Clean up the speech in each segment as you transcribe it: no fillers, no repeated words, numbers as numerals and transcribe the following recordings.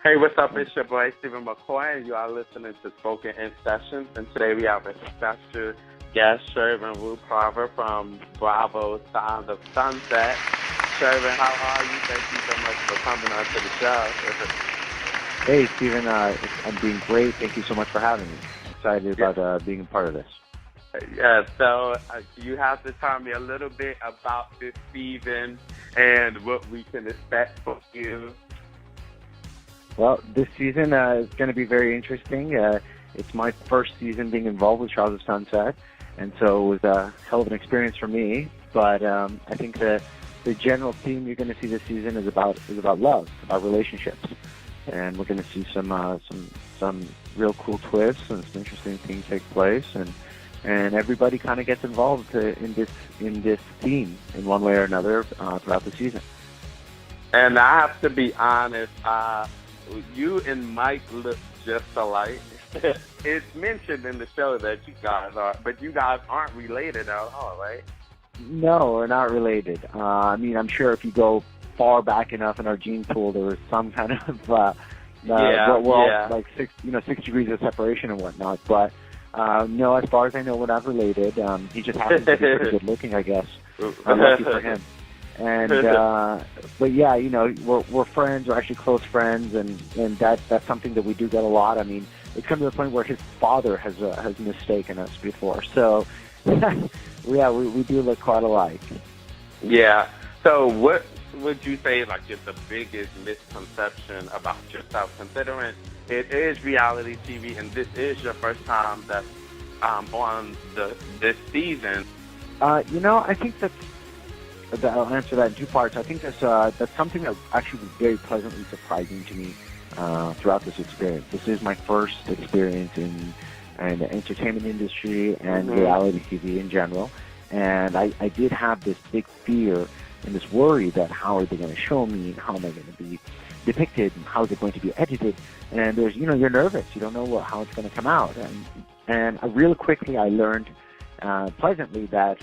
Hey, what's up? It's your boy, Shervin McCoy, and you are listening to Spoken in Sessions. And today we have a special guest, Shervin Roohparver from Bravo Sound of Sunset. Shervin, how are you? Thank you so much for coming on to the show. Hey, Steven. I'm doing great. Thank you so much for having me. Excited about being a part of this. Yeah, so you have to tell me a little bit about this season and what we can expect from you. Well, this season is going to be very interesting. It's my first season being involved with Shahs of Sunset, and so it was a hell of an experience for me. But I think the general theme you're going to see this season is about love, about relationships, and we're going to see some real cool twists and some interesting things take place, and everybody kind of gets involved in this theme in one way or another throughout the season. And I have to be honest. You and Mike look just alike. It's mentioned in the show that you guys are, but you guys aren't related at all, right? No, we're not related. I mean, I'm sure if you go far back enough in our gene pool, there was some kind of like 6 degrees of separation and whatnot. But no, as far as I know, we're not related. He just happens to be pretty good looking, I guess. I'm lucky for him. And but yeah, we're friends. We're actually close friends, and that's something that we do get a lot. I mean, it's come to the point where his father has mistaken us before. So yeah, we do look quite alike. Yeah. So what would you say is the biggest misconception about yourself, considering it is reality TV and this is your first time that's on this season? I think I'll answer that in two parts. I think that's something that actually was very pleasantly surprising to me throughout this experience. This is my first experience in the entertainment industry and reality TV in general, and I did have this big fear and this worry that how are they going to show me, and how am I going to be depicted, and how is it going to be edited, and there's you're nervous, you don't know how it's going to come out, and real quickly I learned pleasantly that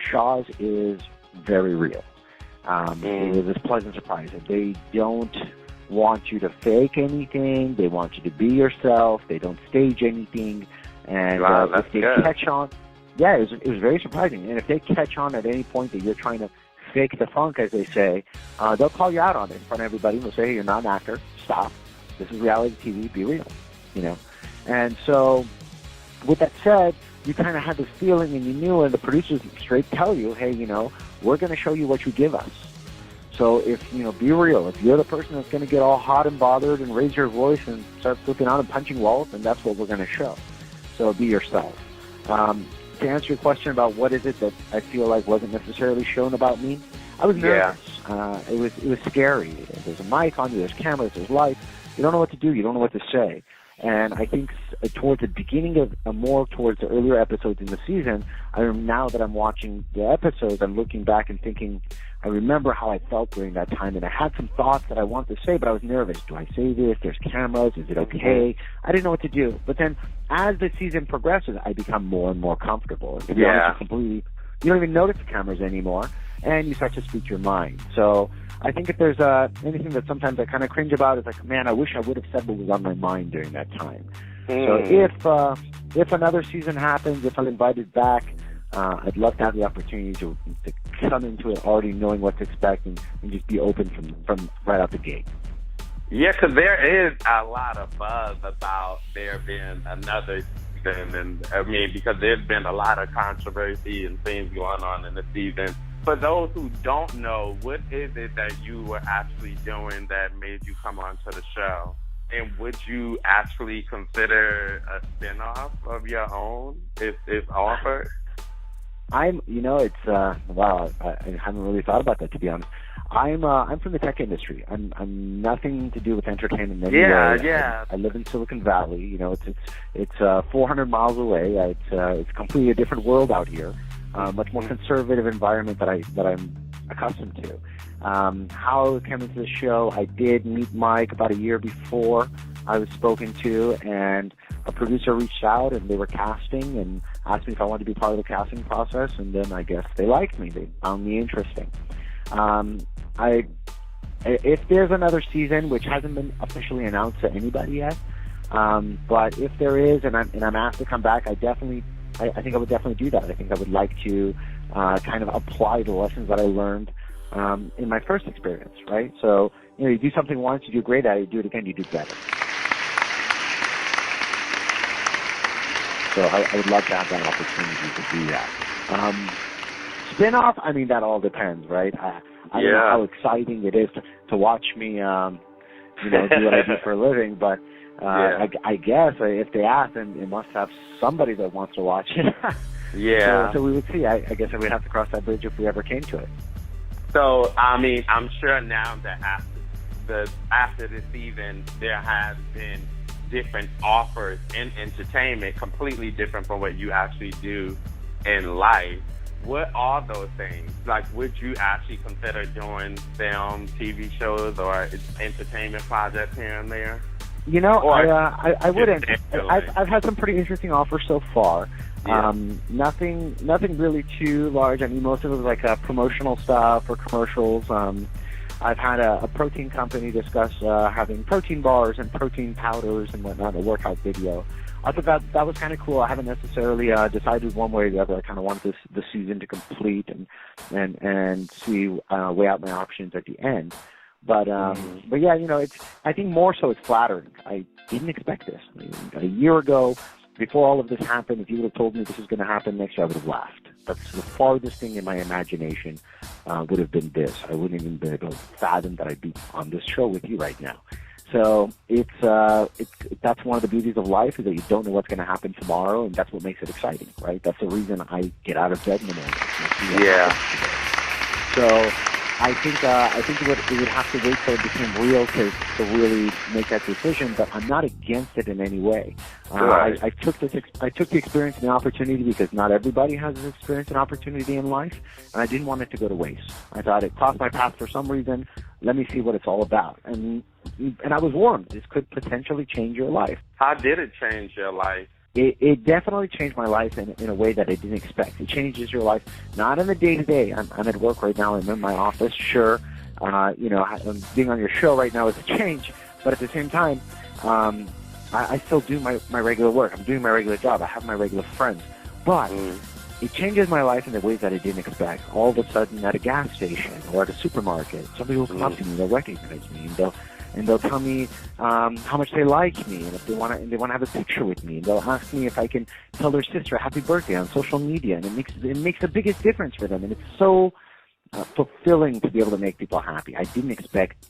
Shahs is very real. It was this pleasant surprise. They don't want you to fake anything. They want you to be yourself. They don't stage anything. And if they catch on, it was very surprising. And if they catch on at any point that you're trying to fake the funk, as they say, they'll call you out on it in front of everybody. They'll say, hey, you're not an actor. Stop. This is reality TV. Be real. And so, with that said, you kind of had this feeling, and you knew, and the producers straight tell you, hey, we're going to show you what you give us. So be real. If you're the person that's going to get all hot and bothered and raise your voice and start flipping out and punching walls, then that's what we're going to show. So be yourself. To answer your question about what is it that I feel like wasn't necessarily shown about me, I was nervous. It was scary. There's a mic on you, there's cameras, there's lights. You don't know what to do. You don't know what to say. And I think towards the beginning of more towards the earlier episodes in the season, now that I'm watching the episodes, I'm looking back and thinking, I remember how I felt during that time, and I had some thoughts that I wanted to say, but I was nervous. Do I say this? There's cameras. Is it okay? I didn't know what to do. But then as the season progresses, I become more and more comfortable. And to be honest, you don't even notice the cameras anymore, and you start to speak your mind. So I think if there's anything that sometimes I kind of cringe about, is like, man, I wish I would have said what was on my mind during that time. So if another season happens, if I'm invited back, I'd love to have the opportunity to come into it already knowing what to expect and just be open from right out the gate. Yeah, because there is a lot of buzz about there being another season, and I mean, because there's been a lot of controversy and things going on in the season. For those who don't know, what is it that you were actually doing that made you come onto the show? And would you actually consider a spinoff of your own if offered? Wow, I haven't really thought about that, to be honest. I'm from the tech industry. I'm nothing to do with entertainment anyway. Yeah. I live in Silicon Valley. It's 400 miles away. It's completely a different world out here. Much more conservative environment that I'm accustomed to. How I came into the show, I did meet Mike about a year before I was spoken to, and a producer reached out and they were casting and asked me if I wanted to be part of the casting process, and then I guess they liked me. They found me interesting. I if there's another season, which hasn't been officially announced to anybody yet, but if there is, and I'm asked to come back, I think I would definitely do that. I think I would like to kind of apply the lessons that I learned in my first experience, right? So, you do something once, you do great at it, you do it again, you do better. So I would love to have that opportunity to do that. Spin-off, I mean, that all depends, right? I don't know how exciting it is to watch me, do what I do for a living, but I guess if they ask, then it must have somebody that wants to watch it. So we would see. I guess we'd have to cross that bridge if we ever came to it. So, I mean, I'm sure now that after the season, there has been different offers in entertainment, completely different from what you actually do in life. What are those things? Like, would you actually consider doing film, TV shows, or entertainment projects here and there? I wouldn't. I've had some pretty interesting offers so far. Yeah. Nothing really too large. I mean, most of it was like promotional stuff or commercials. I've had a protein company discuss having protein bars and protein powders and whatnot, a workout video. I thought that was kind of cool. I haven't necessarily decided one way or the other. I kind of wanted the season to complete and see weigh out my options at the end. But yeah, I think more so it's flattering. I didn't expect this. I mean, a year ago, before all of this happened, if you would have told me this was going to happen next year, I would have laughed. That's the farthest thing in my imagination would have been this. I wouldn't even be able to fathom that I'd be on this show with you right now. So that's one of the beauties of life, is that you don't know what's going to happen tomorrow, and that's what makes it exciting, right? That's the reason I get out of bed in the morning. So I think it would have to wait till it became real to really make that decision. But I'm not against it in any way. I took the experience and the opportunity because not everybody has this experience and opportunity in life, and I didn't want it to go to waste. I thought it crossed my path for some reason. Let me see what it's all about. And I was warned, this could potentially change your life. How did it change your life? It definitely changed my life in a way that I didn't expect. It changes your life, not in the day-to-day. I'm at work right now. I'm in my office. Sure, being on your show right now is a change. But at the same time, I still do my regular work. I'm doing my regular job. I have my regular friends. But it changes my life in the ways that I didn't expect. All of a sudden, at a gas station or at a supermarket, somebody will come up to me. They'll recognize me, and they'll tell me how much they like me, and if they want to have a picture with me. And they'll ask me if I can tell their sister happy birthday on social media, and it makes the biggest difference for them. And it's so fulfilling to be able to make people happy. I didn't expect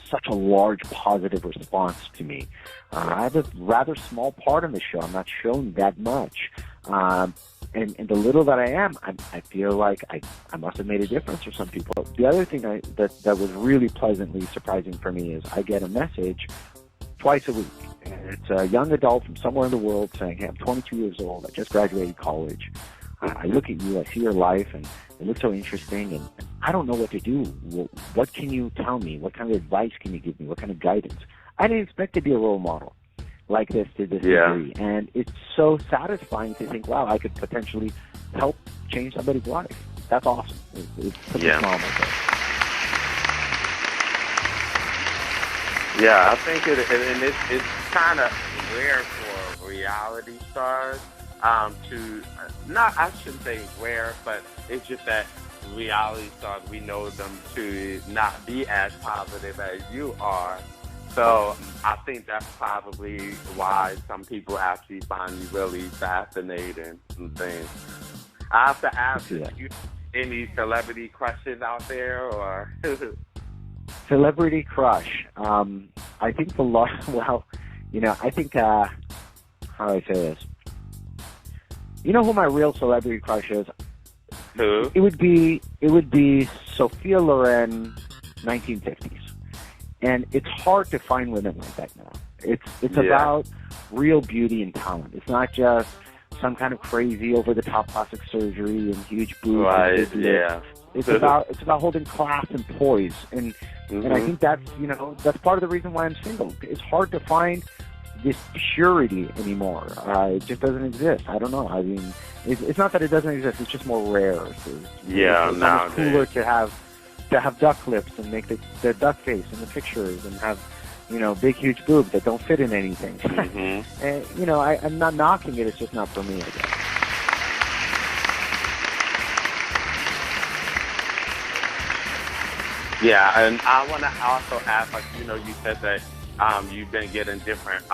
such a large positive response to me. I have a rather small part in the show. I'm not shown that much. And the little that I am, I feel like I must have made a difference for some people. The other thing that was really pleasantly surprising for me is I get a message twice a week. And it's a young adult from somewhere in the world saying, hey, I'm 22 years old. I just graduated college. I look at you. I see your life, and it looks so interesting, and I don't know what to do. What can you tell me? What kind of advice can you give me? What kind of guidance? I didn't expect to be a role model like this to this degree. And it's so satisfying to think, wow, I could potentially help change somebody's life. That's awesome. It's such a small myself. Yeah, I think it's kind of rare for reality stars I shouldn't say rare, but it's just that reality stars, we know them to not be as positive as you are. So I think that's probably why some people actually find you really fascinating and things. I have to ask you any celebrity crushes out there, or celebrity crush? I think I think how do I say this? You know who my real celebrity crush is? Who? It would be Sophia Loren, 1950s. And it's hard to find women like that now. It's about real beauty and talent. It's not just some kind of crazy over-the-top plastic surgery and huge boobs. Right. It's about holding class and poise, and I think that's part of the reason why I'm single. It's hard to find this purity anymore. It just doesn't exist. I don't know. I mean, it's not that it doesn't exist. It's just more rare. It's cooler to to have duck lips and make their duck face in the pictures and have, big, huge boobs that don't fit in anything. Mm-hmm. And, I'm not knocking it. It's just not for me, I guess. Yeah, and I want to also ask, you said that you've been getting different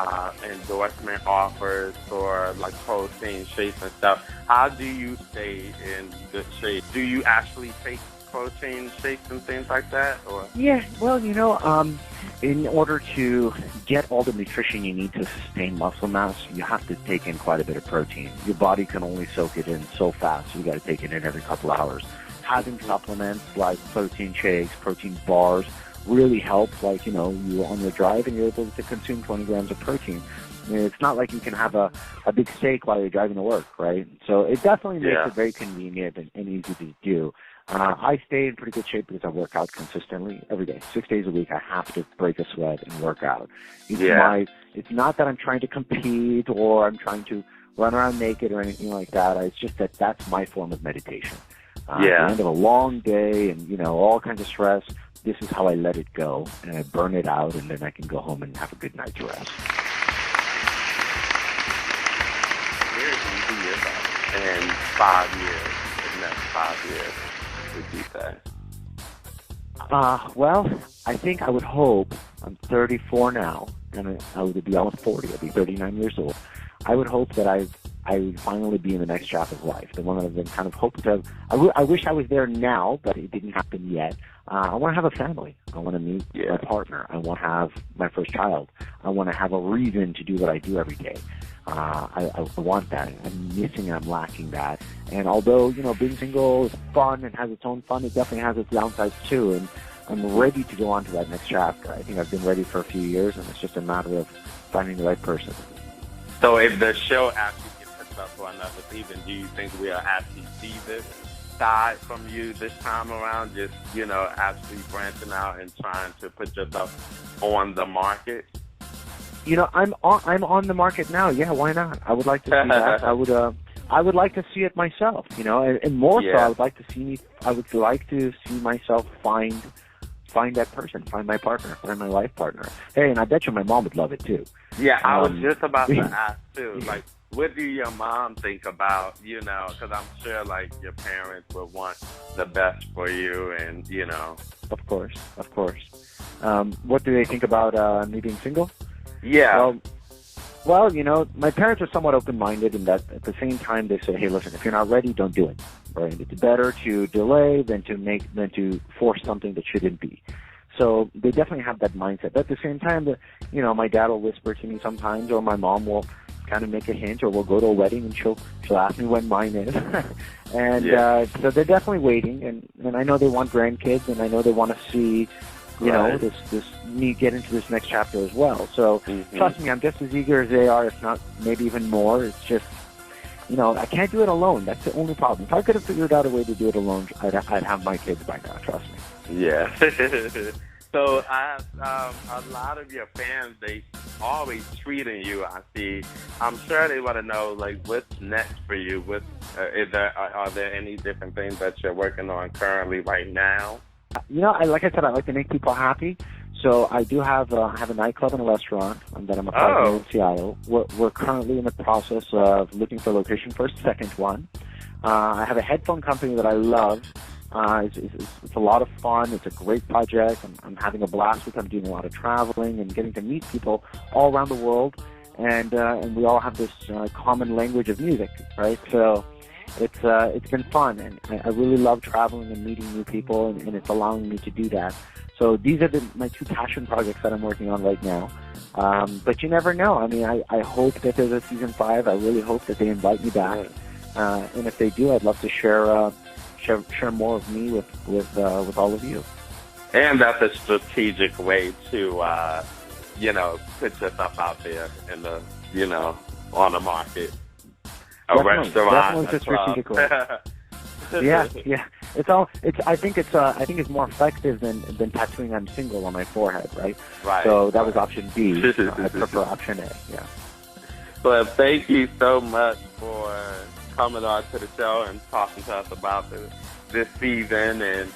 endorsement offers for like protein shakes and stuff. How do you stay in good shape? Do you actually take protein shakes and things like that? Or? Yeah, well, in order to get all the nutrition you need to sustain muscle mass, you have to take in quite a bit of protein. Your body can only soak it in so fast. You got to take it in every couple hours. Having supplements like protein shakes, protein bars really help. Like, you're on your drive and you're able to consume 20 grams of protein. It's not like you can have a big steak while you're driving to work, right? So it definitely makes it very convenient and easy to do. I stay in pretty good shape because I work out consistently every day. 6 days a week, I have to break a sweat and work out. It's not that I'm trying to compete or I'm trying to run around naked or anything like that. It's just that that's my form of meditation. At the end of a long day and, all kinds of stress, this is how I let it go, and I burn it out, and then I can go home and have a good night's rest. Where do you see yourself in 5 years, the next 5 years, would you say? Well, I think I would hope, I'm 34 now, and I would be almost 40, I'd be 39 years old. I would hope that I would finally be in the next chapter of life, the one that I've been kind of hoping to have. I wish I was there now, but it didn't happen yet. I want to have a family. I want to meet my partner. I want to have my first child. I want to have a reason to do what I do every day. I want that. I'm missing and I'm lacking that. And although, being single is fun and has its own fun, it definitely has its downsides too. And I'm ready to go on to that next chapter. I think I've been ready for a few years, and it's just a matter of finding the right person. So if the show actually gets picked up for another season, do you think we'll actually see this side from you this time around? Just, actually branching out and trying to put yourself on the market? I'm on the market now. Yeah, why not? I would like to see that. I would like to see it myself, and more so I would like to see myself find that person, find my partner, find my life partner. Hey, and I bet you my mom would love it too. Yeah, I was just about to ask too. Like, what do your mom think about, because I'm sure like your parents would want the best for you and, Of course. What do they think about me being single? Yeah. Well, my parents are somewhat open-minded in that at the same time they say, hey, listen, if you're not ready, don't do it. Right? It's better to delay than to force something that shouldn't be. So they definitely have that mindset. But at the same time, my dad will whisper to me sometimes, or my mom will kind of make a hint, or we'll go to a wedding and she'll ask me when mine is. And so they're definitely waiting, and I know they want grandkids, and I know they want to see this me get into this next chapter as well. So trust me, I'm just as eager as they are, if not maybe even more. It's just, I can't do it alone. That's the only problem. If I could have figured out a way to do it alone, I'd have my kids by now, trust me. Yeah. So a lot of your fans, they always tweeting you, I see. I'm sure they want to know, like, what's next for you? Are there any different things that you're working on currently right now? Like I said, I like to make people happy. So I do have a nightclub and a restaurant that I'm a part of in Seattle. We're currently in the process of looking for a location for a second one. I have a headphone company that I love. It's a lot of fun. It's a great project. I'm having a blast with it. I'm doing a lot of traveling and getting to meet people all around the world. And we all have this common language of music, right? So it's been fun, and I really love traveling and meeting new people, and it's allowing me to do that. So these are my two passion projects that I'm working on right now. But you never know. I mean, I hope that there's a season 5. I really hope that they invite me back. And if they do, I'd love to share more of me with all of you. And that's a strategic way to, put yourself out there in the, on the market. Restaurant. Definitely a strategic way. Yeah. I think it's more effective than tattooing "I'm single" on my forehead, right? Right. So that was option B. I prefer option A. Yeah. Well, thank you so much for coming on to the show and talking to us about this season. And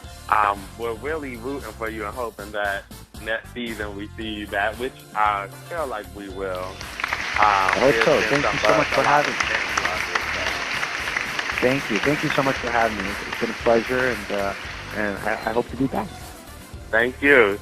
we're really rooting for you and hoping that next season we see you back, which I feel like we will. I hope so. Thank you so much for having me. Thank you. Thank you so much for having me. It's been a pleasure, and I hope to be back. Thank you.